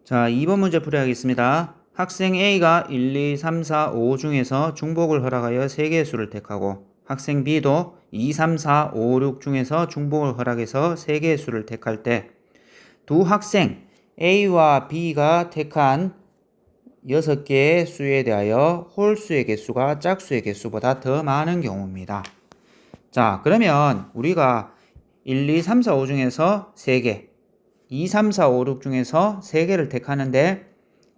자, 2번 문제 풀이하겠습니다. 학생 A가 1, 2, 3, 4, 5 중에서 중복을 허락하여 3개의 수를 택하고 학생 B도 2, 3, 4, 5, 6 중에서 중복을 허락해서 3개의 수를 택할 때 두 학생 A와 B가 택한 6개의 수에 대하여 홀수의 개수가 짝수의 개수보다 더 많은 경우입니다. 자, 그러면 우리가 1, 2, 3, 4, 5 중에서 3개, 2, 3, 4, 5, 6 중에서 3개를 택하는데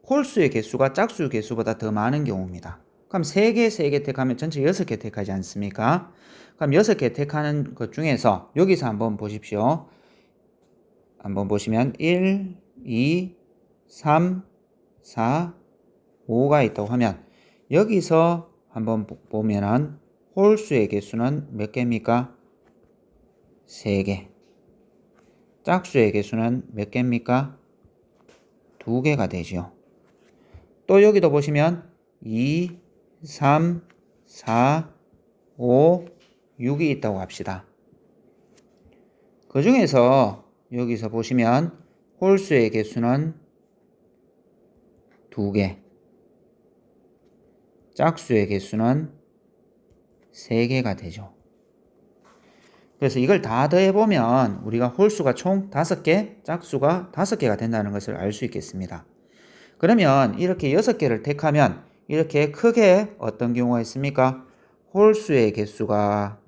홀수의 개수가 짝수의 개수보다 더 많은 경우입니다. 그럼 3개 택하면 전체 6개 택하지 않습니까? 그럼 6개 택하는 것 중에서 여기서 한번 보십시오. 한번 보시면 1, 2, 3, 4, 5가 있다고 하면 여기서 한번 보면은 홀수의 개수는 몇 개입니까? 3개. 짝수의 개수는 몇 개입니까? 2개가 되죠. 또 여기도 보시면 2, 3, 4, 5, 6이 있다고 합시다. 그 중에서 여기서 보시면 홀수의 개수는 2개, 짝수의 개수는 3개가 되죠. 그래서 이걸 다 더해보면 우리가 홀수가 총 5개, 짝수가 5개가 된다는 것을 알 수 있겠습니다. 그러면 이렇게 6개를 택하면 이렇게 크게 어떤 경우가 있습니까? 홀수의 개수가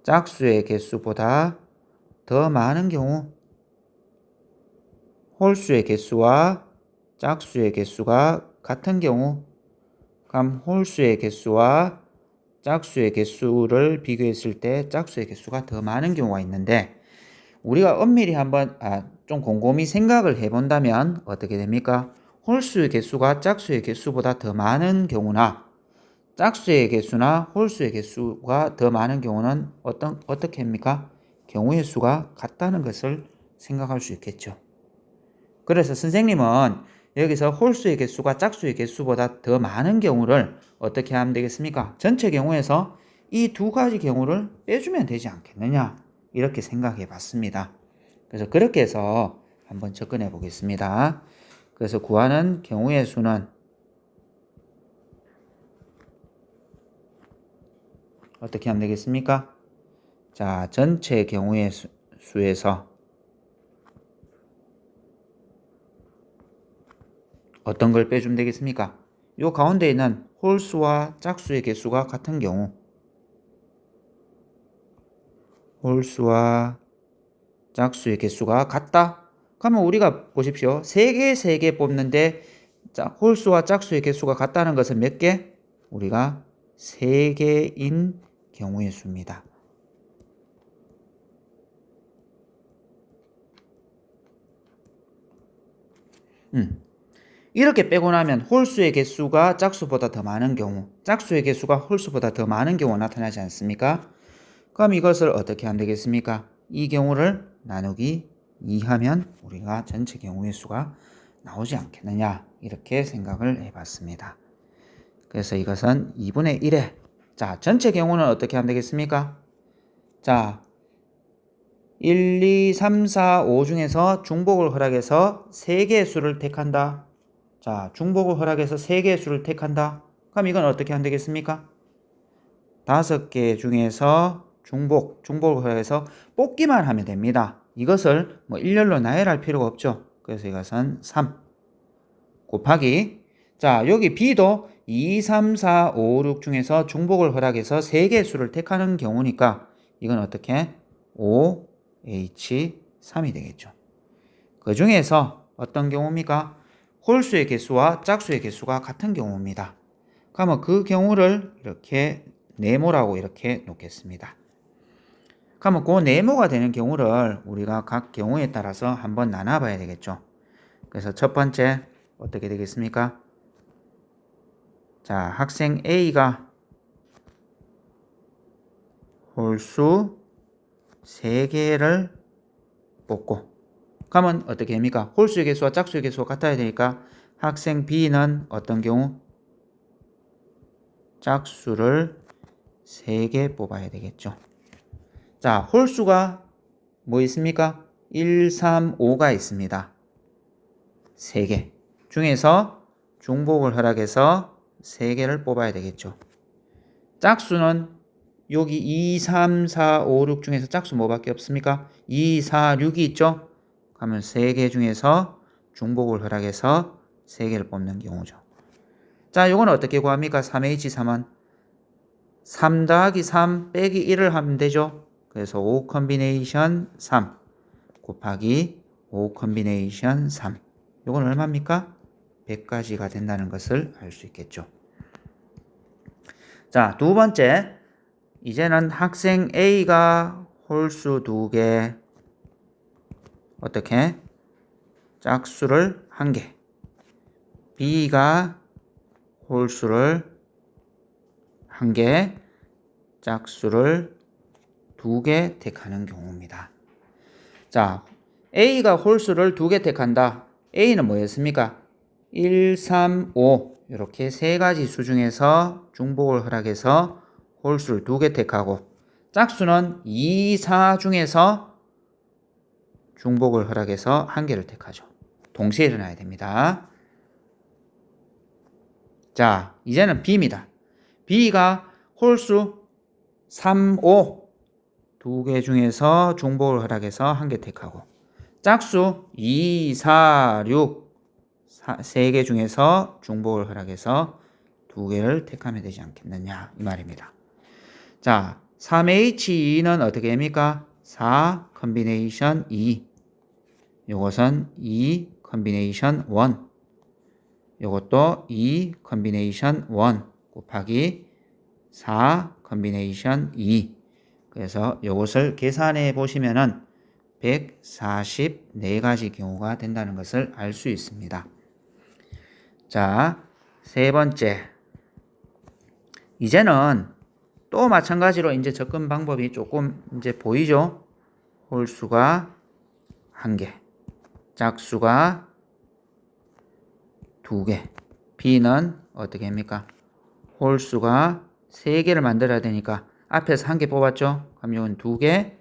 짝수의 개수보다 더 많은 경우, 홀수의 개수와 짝수의 개수가 같은 경우, 그럼 홀수의 개수와 짝수의 개수를 비교했을 때 짝수의 개수가 더 많은 경우가 있는데 우리가 엄밀히 한번 좀 곰곰이 생각을 해본다면 어떻게 됩니까? 홀수의 개수가 짝수의 개수보다 더 많은 경우나 짝수의 개수나 홀수의 개수가 더 많은 경우는 어떻게 합니까? 경우의 수가 같다는 것을 생각할 수 있겠죠. 그래서 선생님은 여기서 홀수의 개수가 짝수의 개수보다 더 많은 경우를 어떻게 하면 되겠습니까? 전체 경우에서 이 두 가지 경우를 빼주면 되지 않겠느냐 이렇게 생각해 봤습니다. 그래서 그렇게 해서 한번 접근해 보겠습니다. 그래서 구하는 경우의 수는 어떻게 하면 되겠습니까? 자, 전체 경우의 수에서 어떤 걸 빼주면 되겠습니까? 요 가운데 있는 홀수와 짝수의 개수가 같은 경우, 홀수와 짝수의 개수가 같다? 그러면 우리가 보십시오. 3개 뽑는데 홀수와 짝수의 개수가 같다는 것은 몇 개? 우리가 3개인 경우의 수입니다. 이렇게 빼고 나면 홀수의 개수가 짝수보다 더 많은 경우, 짝수의 개수가 홀수보다 더 많은 경우 나타나지 않습니까? 그럼 이것을 어떻게 하면 되겠습니까? 이 경우를 나누기 2하면 우리가 전체 경우의 수가 나오지 않겠느냐 이렇게 생각을 해봤습니다. 그래서 이것은 2분의 1에 자, 전체 경우는 어떻게 하면 되겠습니까? 자, 1, 2, 3, 4, 5 중에서 중복을 허락해서 3개의 수를 택한다. 자, 중복을 허락해서 3개의 수를 택한다. 그럼 이건 어떻게 하면 되겠습니까? 5개 중에서 중복을 허락해서 뽑기만 하면 됩니다. 이것을 뭐 일렬로 나열할 필요가 없죠. 그래서 이것은 3 곱하기 자, 여기 B도 2, 3, 4, 5, 6 중에서 중복을 허락해서 3개의 수를 택하는 경우니까 이건 어떻게? 5H3이 되겠죠. 그 중에서 어떤 경우입니까? 홀수의 개수와 짝수의 개수가 같은 경우입니다. 그러면 그 경우를 이렇게 네모라고 이렇게 놓겠습니다. 그러면 그 네모가 되는 경우를 우리가 각 경우에 따라서 한번 나눠봐야 되겠죠. 그래서 첫 번째 어떻게 되겠습니까? 자, 학생 A가 홀수 3개를 뽑고 그러면 어떻게 됩니까? 홀수의 개수와 짝수의 개수가 같아야 되니까 학생 B는 어떤 경우? 짝수를 3개 뽑아야 되겠죠. 자, 홀수가 뭐 있습니까? 1, 3, 5가 있습니다. 3개 중에서 중복을 허락해서 3개를 뽑아야 되겠죠. 짝수는 여기 2, 3, 4, 5, 6 중에서 짝수 뭐밖에 없습니까? 2, 4, 6이 있죠? 그러면 3개 중에서 중복을 허락해서 3개를 뽑는 경우죠. 자, 이건 어떻게 구합니까? 3H3은 3 더하기 3 빼기 1을 하면 되죠. 그래서 5 컨비네이션 3 곱하기 5 컨비네이션 3. 이건 얼마입니까? 100가지가 된다는 것을 알 수 있겠죠. 자, 두 번째. 이제는 학생 A가 홀수 2개, 어떻게? 짝수를 1개. B가 홀수를 1개, 짝수를 2개 택하는 경우입니다. 자, A가 홀수를 2개 택한다. A는 뭐였습니까? 1, 3, 5 이렇게 세 가지 수 중에서 중복을 허락해서 홀수를 2개 택하고 짝수는 2, 4 중에서 중복을 허락해서 1개를 택하죠. 동시에 일어나야 됩니다. 자, 이제는 B입니다. B가 홀수 3, 5 2개 중에서 중복을 허락해서 1개 택하고 짝수 2, 4, 6 3개 중에서 중복을 허락해서 2개를 택하면 되지 않겠느냐 이 말입니다. 자, 3H2는 어떻게 됩니까? 4 컨비네이션 2 요것은 2 컨비네이션 1 요것도 2 컨비네이션 1 곱하기 4 컨비네이션 2 그래서 요것을 계산해 보시면은 144가지 경우가 된다는 것을 알 수 있습니다. 자, 세 번째. 이제는 또 마찬가지로 이제 접근 방법이 조금 이제 보이죠? 홀수가 1개, 짝수가 2개. B는 어떻게 합니까? 홀수가 3개를 만들어야 되니까 앞에서 1개 뽑았죠? 그럼 이건 2개,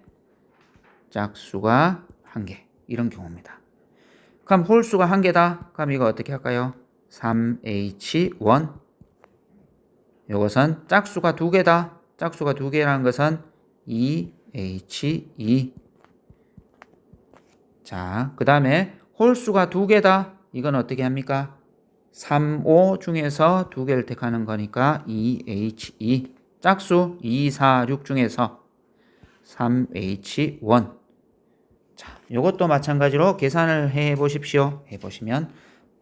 짝수가 1개. 이런 경우입니다. 그럼 홀수가 1개다. 그럼 이거 어떻게 할까요? 3H1. 이것은 짝수가 2개다. 짝수가 2개라는 것은 2H2. 자, 그 다음에 홀수가 2개다. 이건 어떻게 합니까? 3, 5 중에서 2개를 택하는 거니까 2H2. 짝수 2, 4, 6 중에서 3H1. 자, 이것도 마찬가지로 계산을 해 보십시오. 해 보시면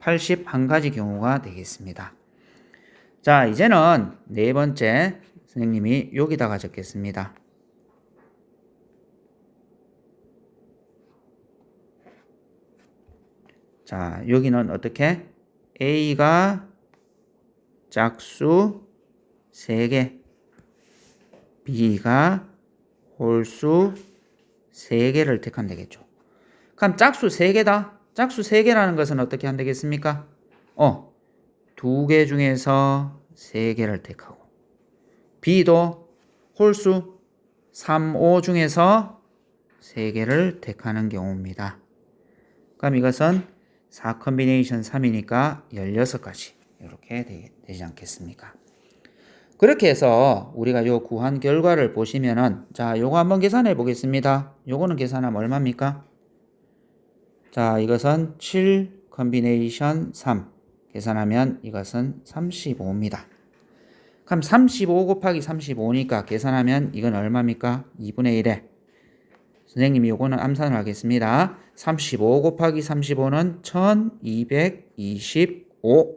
81가지 경우가 되겠습니다. 자, 이제는 네 번째 선생님이 여기다가 적겠습니다. 자, 여기는 어떻게? A가 짝수 3개, B가 홀수 3개를 택하면 되겠죠. 그럼 짝수 3개다. 짝수 3개라는 것은 어떻게 하면 되겠습니까? 2개 중에서 3개를 택하고 B도 홀수 3, 5 중에서 3개를 택하는 경우입니다. 그럼 이것은 4 컨비네이션 3이니까 16가지 이렇게 되지 않겠습니까? 그렇게 해서 우리가 요 구한 결과를 보시면은 자, 요거 한번 계산해 보겠습니다. 요거는 계산하면 얼마입니까? 자, 이것은 7 컨비네이션 3 계산하면 이것은 35입니다. 그럼 35 곱하기 35니까 계산하면 이건 얼마입니까? 2분의 1에 선생님이 요거는 암산을 하겠습니다. 35 곱하기 35는 1225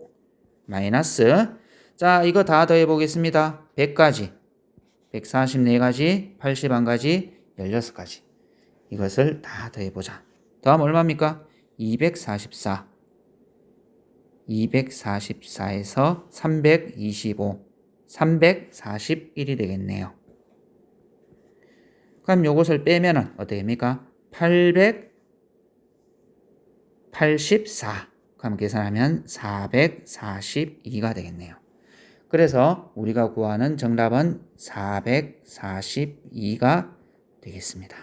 마이너스 자, 이거 다 더해 보겠습니다. 100가지, 144가지, 81가지, 16가지. 이것을 다 더해 보자. 더하면 얼마입니까? 244. 244에서 325, 341이 되겠네요. 그럼 요것을 빼면은 어떻게 됩니까? 884. 그럼 계산하면 442가 되겠네요. 그래서 우리가 구하는 정답은 442가 되겠습니다.